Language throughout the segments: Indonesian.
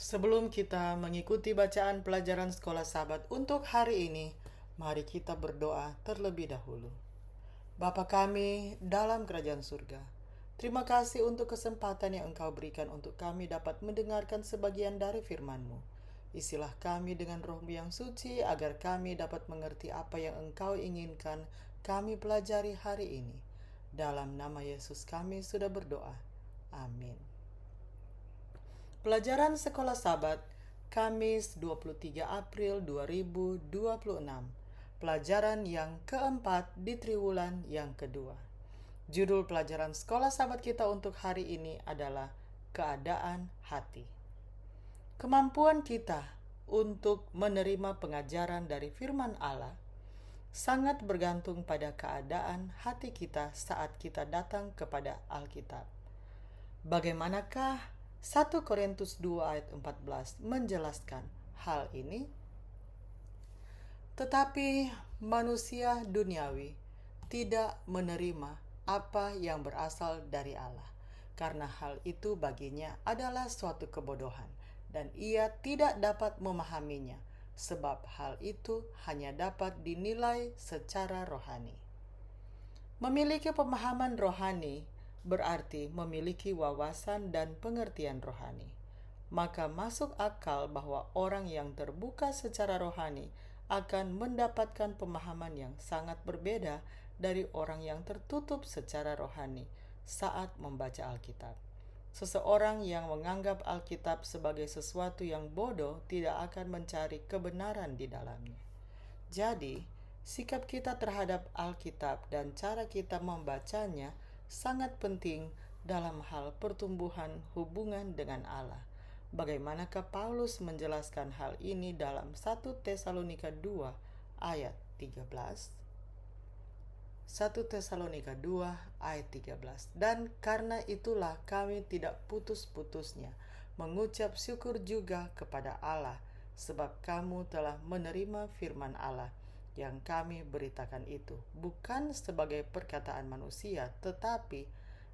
Sebelum kita mengikuti bacaan pelajaran sekolah Sabat untuk hari ini, mari kita berdoa terlebih dahulu. Bapa kami dalam kerajaan surga, terima kasih untuk kesempatan yang Engkau berikan untuk kami dapat mendengarkan sebagian dari firman-Mu. Isilah kami dengan roh-Mu yang suci agar kami dapat mengerti apa yang Engkau inginkan kami pelajari hari ini. Dalam nama Yesus kami sudah berdoa. Amin. Pelajaran Sekolah Sabat, Kamis 23 April 2026. Pelajaran yang keempat di triwulan yang kedua. Judul pelajaran Sekolah Sabat kita untuk hari ini adalah Keadaan Hati. Kemampuan kita untuk menerima pengajaran dari firman Allah sangat bergantung pada keadaan hati kita saat kita datang kepada Alkitab. Bagaimanakah 1 Korintus 2 ayat 14 menjelaskan hal ini? Tetapi manusia duniawi tidak menerima apa yang berasal dari Allah, karena hal itu baginya adalah suatu kebodohan, dan ia tidak dapat memahaminya, sebab hal itu hanya dapat dinilai secara rohani. Memiliki pemahaman rohani berarti memiliki wawasan dan pengertian rohani. Maka masuk akal bahwa orang yang terbuka secara rohani akan mendapatkan pemahaman yang sangat berbeda dari orang yang tertutup secara rohani saat membaca Alkitab. Seseorang yang menganggap Alkitab sebagai sesuatu yang bodoh tidak akan mencari kebenaran di dalamnya. Jadi, sikap kita terhadap Alkitab dan cara kita membacanya sangat penting dalam hal pertumbuhan hubungan dengan Allah. Bagaimanakah Paulus menjelaskan hal ini dalam 1 Tesalonika 2 ayat 13? 1 Tesalonika 2 ayat 13. Dan karena itulah kami tidak putus-putusnya mengucap syukur juga kepada Allah, sebab kamu telah menerima firman Allah yang kami beritakan itu, bukan sebagai perkataan manusia, tetapi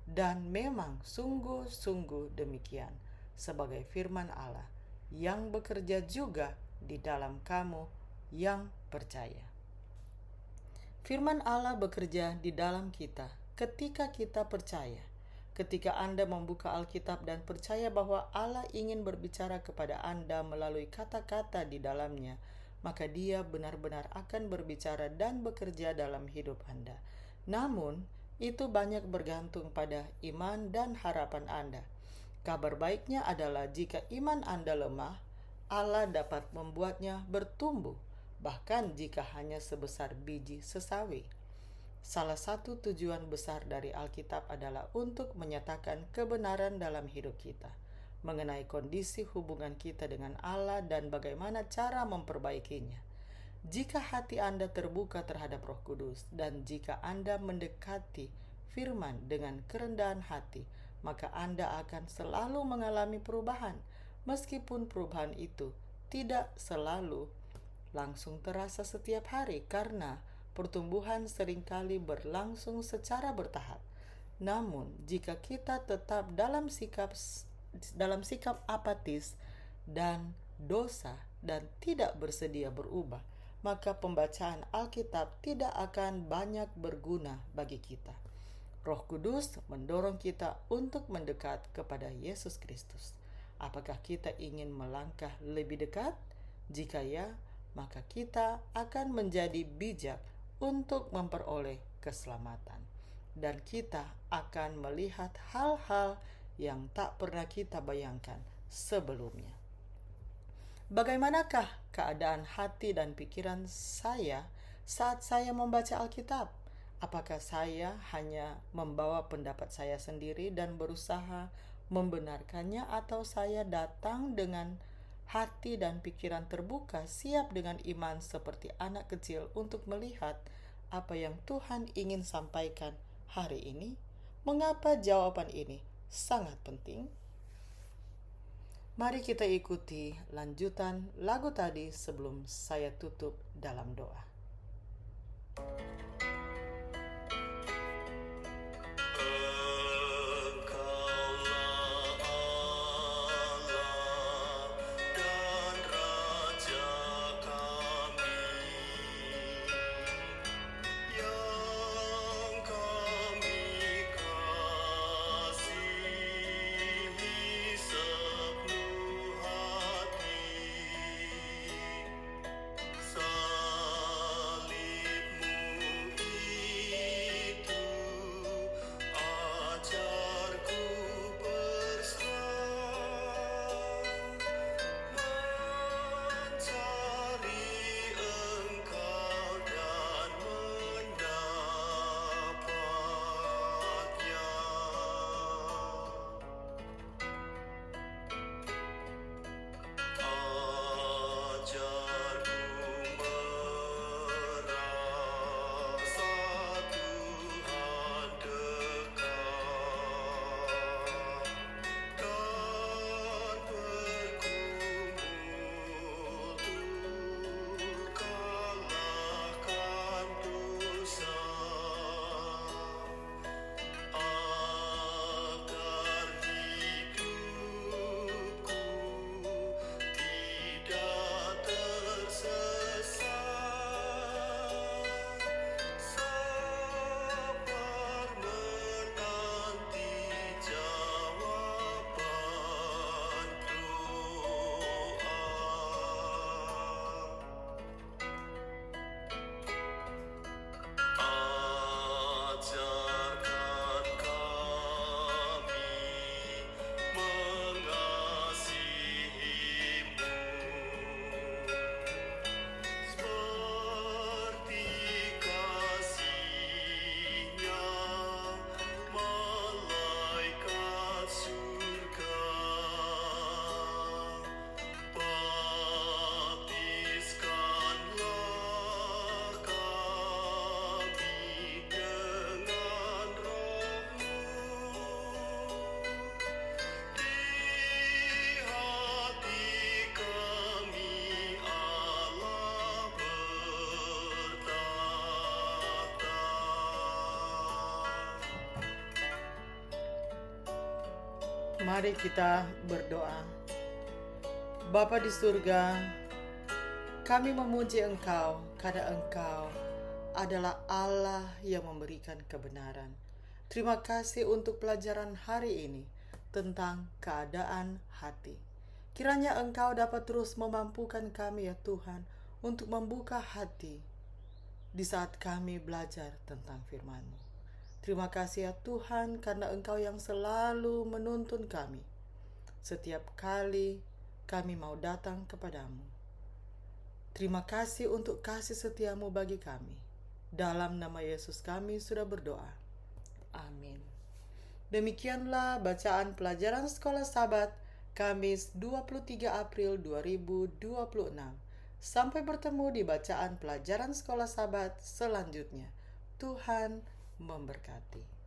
dan memang sungguh-sungguh demikian, sebagai firman Allah yang bekerja juga di dalam kamu yang percaya. Firman Allah bekerja di dalam kita ketika kita percaya. Ketika Anda membuka Alkitab dan percaya bahwa Allah ingin berbicara kepada Anda melalui kata-kata di dalamnya, maka Dia benar-benar akan berbicara dan bekerja dalam hidup Anda. Namun, itu banyak bergantung pada iman dan harapan Anda. Kabar baiknya adalah jika iman Anda lemah, Allah dapat membuatnya bertumbuh, bahkan jika hanya sebesar biji sesawi. Salah satu tujuan besar dari Alkitab adalah untuk menyatakan kebenaran dalam hidup kita, mengenai kondisi hubungan kita dengan Allah dan bagaimana cara memperbaikinya. Jika hati Anda terbuka terhadap Roh Kudus dan jika Anda mendekati firman dengan kerendahan hati, maka Anda akan selalu mengalami perubahan, meskipun perubahan itu tidak selalu langsung terasa setiap hari karena pertumbuhan seringkali berlangsung secara bertahap. Namun, jika kita tetap dalam sikap apatis dan dosa dan tidak bersedia berubah, maka pembacaan Alkitab tidak akan banyak berguna bagi kita. Roh Kudus mendorong kita untuk mendekat kepada Yesus Kristus. Apakah kita ingin melangkah lebih dekat? Jika ya, maka kita akan menjadi bijak untuk memperoleh keselamatan. Dan kita akan melihat hal-hal yang tak pernah kita bayangkan sebelumnya. Bagaimanakah keadaan hati dan pikiran saya saat saya membaca Alkitab? Apakah saya hanya membawa pendapat saya sendiri dan berusaha membenarkannya, atau saya datang dengan hati dan pikiran terbuka, siap dengan iman seperti anak kecil untuk melihat apa yang Tuhan ingin sampaikan hari ini? Mengapa jawaban ini sangat penting? Mari kita ikuti lanjutan lagu tadi sebelum saya tutup dalam doa. Mari kita berdoa. Bapa di surga, kami memuji Engkau karena Engkau adalah Allah yang memberikan kebenaran. Terima kasih untuk pelajaran hari ini tentang keadaan hati. Kiranya Engkau dapat terus memampukan kami ya Tuhan untuk membuka hati di saat kami belajar tentang firman-Mu. Terima kasih ya Tuhan karena Engkau yang selalu menuntun kami. Setiap kali kami mau datang kepadamu. Terima kasih untuk kasih setiamu bagi kami. Dalam nama Yesus kami sudah berdoa. Amin. Demikianlah bacaan pelajaran Sekolah Sabat Kamis 23 April 2026. Sampai bertemu di bacaan pelajaran Sekolah Sabat selanjutnya. Tuhan memberkati.